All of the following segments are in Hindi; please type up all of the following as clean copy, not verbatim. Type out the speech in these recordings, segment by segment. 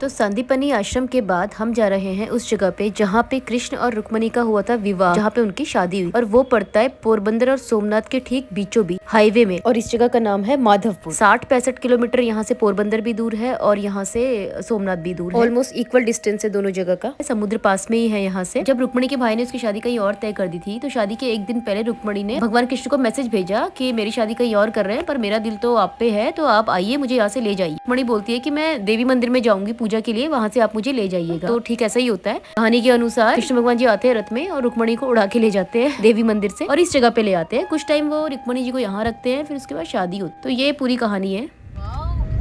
तो सांदीपनी आश्रम के बाद हम जा रहे हैं उस जगह पे जहाँ पे कृष्ण और रुक्मणी का हुआ था विवाह, जहाँ पे उनकी शादी हुई। और वो पड़ता है पोरबंदर और सोमनाथ के ठीक बीचों बीच हाईवे में। और इस जगह का नाम है माधवपुर। 60-65 किलोमीटर यहाँ से पोरबंदर भी दूर है और यहाँ से सोमनाथ भी दूर है। ऑलमोस्ट इक्वल डिस्टेंस है दोनों जगह का। समुद्र पास में ही है यहाँ से। जब रुक्मणी के भाई ने उसकी शादी कहीं और तय कर दी थी, तो शादी के एक दिन पहले रुक्मणी ने भगवान कृष्ण को मैसेज भेजा कि मेरी शादी कहीं और कर रहे हैं, पर मेरा दिल तो आप पे है, तो आप आइए, मुझे यहाँ से ले जाइए। रुक्मणी बोलती है कि मैं देवी मंदिर में जाऊंगी पूजा के लिए, वहाँ से आप मुझे ले जाइएगा। तो ठीक ऐसा ही होता है। कहानी के अनुसार कृष्ण भगवान जी आते हैं रथ में और रुक्मणी को उड़ा के ले जाते हैं देवी मंदिर से और इस जगह पे ले आते हैं। कुछ टाइम वो रुक्मणी जी को यहाँ रखते हैं, फिर उसके बाद शादी होती है। तो ये पूरी कहानी है।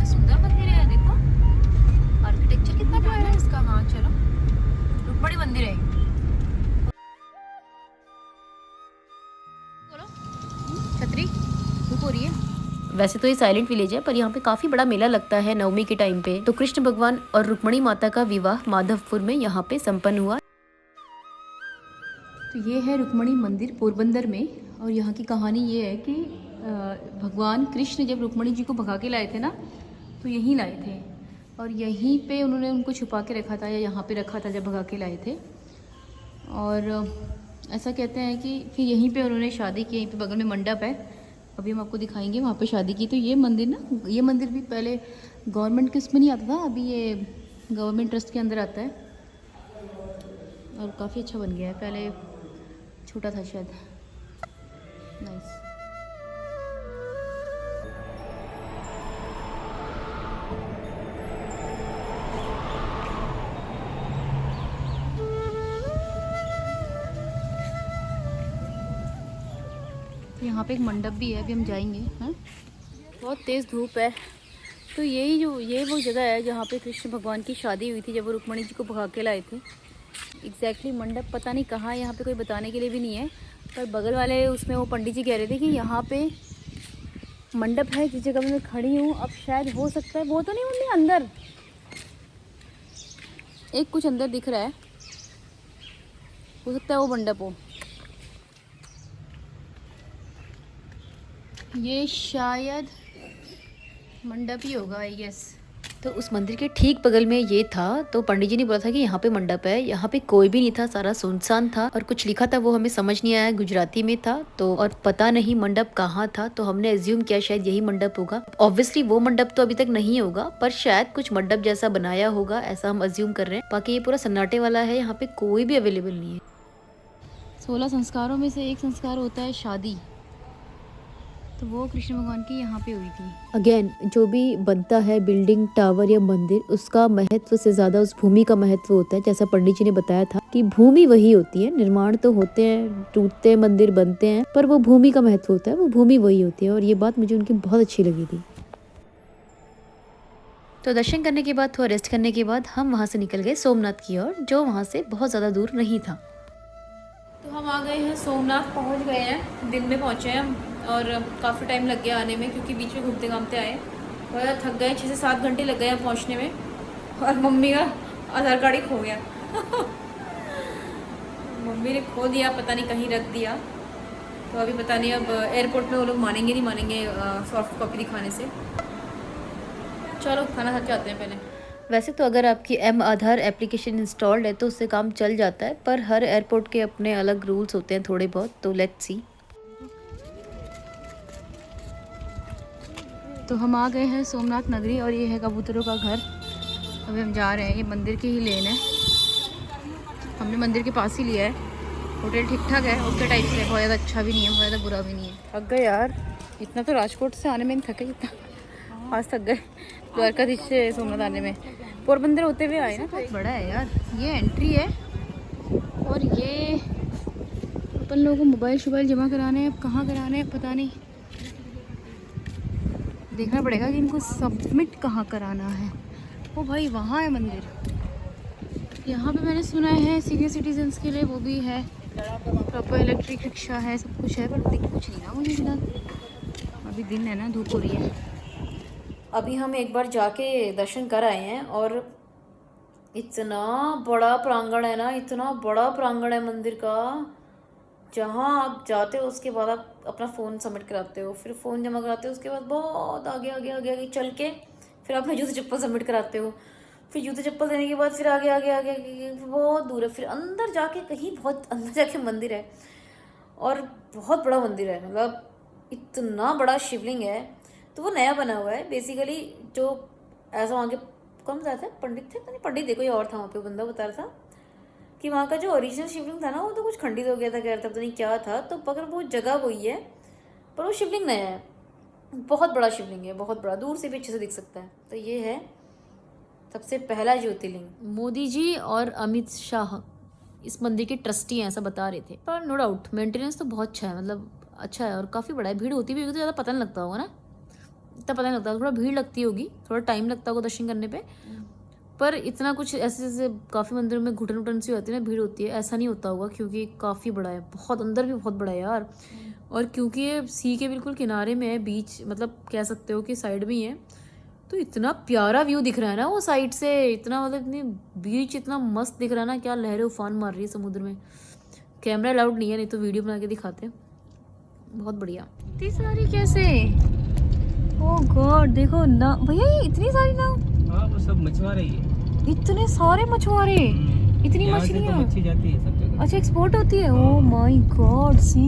सुंदर मंदिर है, देखो आर्किटेक्चर कितना प्यारा है इसका। हाँ चलो, रुक्मणी मंदिर है। छतरी धूप हो रही है। वैसे तो ये साइलेंट विलेज है, पर यहाँ पे काफी बड़ा मेला लगता है नवमी के टाइम पे। तो कृष्ण भगवान और रुक्मणी माता का विवाह माधवपुर में यहाँ पे संपन्न हुआ। तो ये है रुक्मणी मंदिर पोरबंदर में। और यहाँ की कहानी ये है कि भगवान कृष्ण जब रुक्मणी जी को भगा के लाए थे ना, तो यहीं लाए थे और यहीं पे उन्होंने उनको छुपा के रखा था, या यहाँ पे रखा था जब भगा के लाए थे। और ऐसा कहते हैं कि फिर यहीं पे उन्होंने शादी की। यहीं पे बगल में मंडप है, अभी हम आपको दिखाएंगे, वहाँ पे शादी की। तो ये मंदिर ना, ये मंदिर भी पहले गवर्नमेंट के उसमें नहीं आता था, अभी ये गवर्नमेंट ट्रस्ट के अंदर आता है और काफ़ी अच्छा बन गया है। पहले छोटा था शायद। नाइस। यहाँ पे एक मंडप भी है, अभी हम जाएंगे। हाँ, बहुत तेज़ धूप है। तो ये वो जगह है जहाँ पे कृष्ण भगवान की शादी हुई थी, जब वो रुक्मणी जी को भगा के लाए थे। एग्जैक्टली मंडप पता नहीं कहाँ है, यहाँ पे कोई बताने के लिए भी नहीं है, पर बगल वाले उसमें वो पंडित जी कह रहे थे कि यहाँ पे मंडप है जिस जगह मैं खड़ी हूँ। अब शायद हो सकता है वो तो नहीं, उनमें अंदर एक कुछ अंदर दिख रहा है, हो सकता है वो मंडप हो। ये शायद मंडप ही होगा, आई गेस। तो उस मंदिर के ठीक बगल में ये था। तो पंडित जी ने बोला था कि यहाँ पे मंडप है। यहाँ पे कोई भी नहीं था, सारा सुनसान था और कुछ लिखा था वो हमें समझ नहीं आया, गुजराती में था। तो और पता नहीं मंडप कहाँ था, तो हमने एज्यूम किया शायद यही मंडप होगा। ऑब्वियसली वो मंडप तो अभी तक नहीं होगा, पर शायद कुछ मंडप जैसा बनाया होगा, ऐसा हम एज्यूम कर रहे हैं। बाकी ये पूरा सन्नाटे वाला है, यहाँ पे कोई भी अवेलेबल नहीं है। 16 संस्कारों में से एक संस्कार होता है शादी, तो वो कृष्ण भगवान की यहाँ पे हुई थी। अगेन, जो भी बनता है बिल्डिंग, टावर या मंदिर, उसका महत्व से ज्यादा उस भूमि का महत्व होता है। जैसा पंडित जी ने बताया था कि भूमि वही होती है। निर्माण तो होते हैं, टूटते हैं, मंदिर बनते हैं, पर वो भूमि का महत्व होता है, वो भूमि वही होती है। और ये बात मुझे उनकी बहुत अच्छी लगी थी। तो दर्शन करने के बाद, थोड़ा रेस्ट करने के बाद हम वहाँ से निकल गए सोमनाथ की ओर, जो वहाँ से बहुत ज्यादा दूर नहीं था। तो हम आ गए हैं सोमनाथ, पहुँच गए हैं, दिन में पहुँचे हैं हम और काफ़ी टाइम लग गया आने में, क्योंकि बीच में घूमते घामते आए, बहुत थक गए। 6 से 7 घंटे लग गए पहुँचने में। और मम्मी का आधार कार्ड ही खो गया मम्मी ने खो दिया, पता नहीं कहीं रख दिया। तो अभी पता नहीं अब एयरपोर्ट में वो लोग मानेंगे नहीं मानेंगे सॉफ्ट कॉपी दिखाने से। चलो खाना खा के आते हैं पहले। वैसे तो अगर आपकी एम आधार एप्लीकेशन इंस्टॉल्ड है तो उससे काम चल जाता है, पर हर एयरपोर्ट के अपने अलग रूल्स होते हैं थोड़े बहुत। तो लेट्स सी। तो हम आ गए हैं सोमनाथ नगरी और ये है कबूतरों का घर। अभी हम जा रहे हैं, ये मंदिर की ही लेन है, हमने मंदिर के पास ही लिया है। होटल ठीक ठाक है, ओके टाइप से, बहुत ज़्यादा अच्छा भी नहीं है, बहुत ज़्यादा बुरा भी नहीं है। थक गए यार, इतना तो राजकोट से आने में नहीं थके जितना आज थक गए द्वारकाधीश से सोमनाथ आने में। पोरबंदर होते हुए आए ना, बहुत बड़ा है यार। ये एंट्री है और ये अपन लोगों को मोबाइल शोबाइल जमा कराने हैं, अब कहाँ कराने हैं पता नहीं, देखना पड़ेगा कि इनको सबमिट कहाँ कराना है। ओ भाई, वहाँ है मंदिर। यहाँ पे मैंने सुना है सीनियर सिटीजन्स के लिए वो भी है, प्रॉपर इलेक्ट्रिक रिक्शा है, सब कुछ है, पर दिख कुछ नहीं ना मुझे फिलहाल। अभी दिन है ना, धूप हो रही है। अभी हम एक बार जाके दर्शन कर आए हैं और इतना बड़ा प्रांगण है ना, इतना बड़ा प्रांगण है मंदिर का। जहाँ आप जाते हो उसके बाद आप अपना फ़ोन सबमिट कराते हो, फिर फ़ोन जमा कराते हो, उसके बाद बहुत आगे आगे आगे आगे चल के फिर आप जूते चप्पल सबमिट कराते हो। फिर जूते चप्पल देने के बाद फिर आगे आगे आगे आगे बहुत दूर है, फिर अंदर जाके कहीं बहुत अंदर जाके मंदिर है, और बहुत बड़ा मंदिर है, मतलब इतना बड़ा शिवलिंग है। तो वो नया बना हुआ है बेसिकली। जो ऐसा वहाँ के कौन बताया था, पंडित थे, नहीं पंडित देखो, ये और था वहाँ पे, बंदा बता रहा था कि वहाँ का जो ओरिजिनल शिवलिंग था ना वो तो कुछ खंडित हो गया था, कह रहा था पता नहीं क्या था। तो मगर वो जगह वही है, पर वो शिवलिंग नया है, बहुत बड़ा शिवलिंग है, बहुत बड़ा, दूर से भी अच्छे से दिख सकता है। तो ये है सबसे पहला ज्योतिर्लिंग। मोदी जी और अमित शाह इस मंदिर के ट्रस्टी हैं, ऐसा बता रहे थे। पर नो डाउट मेंटेनेंस तो बहुत अच्छा है, मतलब अच्छा है, और काफ़ी बड़ा है। भीड़ होती भी होगी तो ज़्यादा पता नहीं लगता होगा ना, इतना पता नहीं लगता, थोड़ा भीड़ लगती होगी, थोड़ा टाइम लगता होगा दर्शन करने पे, पर इतना कुछ ऐसे जैसे काफ़ी मंदिरों में घुटन उटन सी होती है ना, भीड़ होती है, ऐसा नहीं होता होगा, क्योंकि काफ़ी बड़ा है, बहुत अंदर भी बहुत बड़ा है यार। और क्योंकि ये सी के बिल्कुल किनारे में है, बीच मतलब कह सकते हो कि साइड में ही है, तो इतना प्यारा व्यू दिख रहा है ना वो साइड से, इतना मतलब इतनी बीच इतना मस्त दिख रहा है ना, क्या लहरें उफान मार रही है समुद्र में। कैमरा अलाउड नहीं है, नहीं तो वीडियो बना के दिखाते, बहुत बढ़िया। इतनी सारी कैसे, ओह गॉड, देखो ना भैया, ये इतनी सारी नाव। हाँ वो सब मछुआरे ही है। इतने सारे मछुआरे, इतनी यहाँ से तो मछलियाँ। मच्छी जाती है सब जगह। अच्छा एक्सपोर्ट होती है, ओह माय गॉड, सी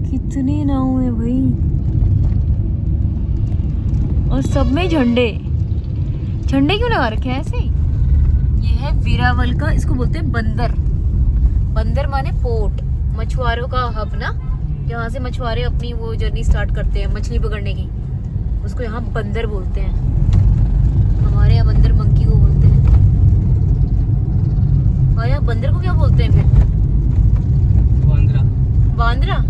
कितने नाव है भाई, और सब में झंडे, झंडे क्यों लगा रखे हैं ऐसे ही। ये है वीरावल का, इसको बोलते हैं बंदर, बंदर माने पोर्ट, मछुआरों का हब ना, जहाँ से मछुआरे अपनी वो जर्नी स्टार्ट करते हैं मछली पकड़ने की, उसको यहाँ बंदर बोलते हैं। हमारे यहाँ बंदर मंकी को बोलते हैं, और यहाँ बंदर को क्या बोलते हैं फिर, बांद्रा। बांद्रा।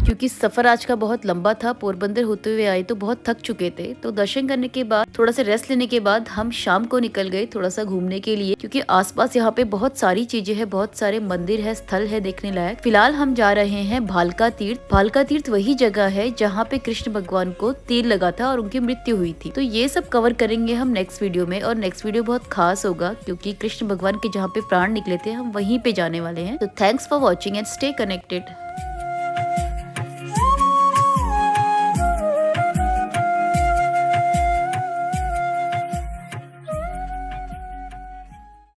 क्योंकि सफर आज का बहुत लंबा था, पोरबंदर होते हुए आए तो बहुत थक चुके थे, तो दर्शन करने के बाद थोड़ा सा रेस्ट लेने के बाद हम शाम को निकल गए थोड़ा सा घूमने के लिए, क्योंकि आसपास यहाँ पे बहुत सारी चीजें हैं, बहुत सारे मंदिर है, स्थल है देखने लायक। फिलहाल हम जा रहे हैं भालका तीर्थ। भालका तीर्थ वही जगह है जहाँ पे कृष्ण भगवान को तीर लगा था और उनकी मृत्यु हुई थी। तो ये सब कवर करेंगे हम नेक्स्ट वीडियो में, और नेक्स्ट वीडियो बहुत खास होगा क्योंकि कृष्ण भगवान के जहाँ पे प्राण निकले थे हम वहीं पे जाने वाले हैं। तो thanks for watching and stay connected.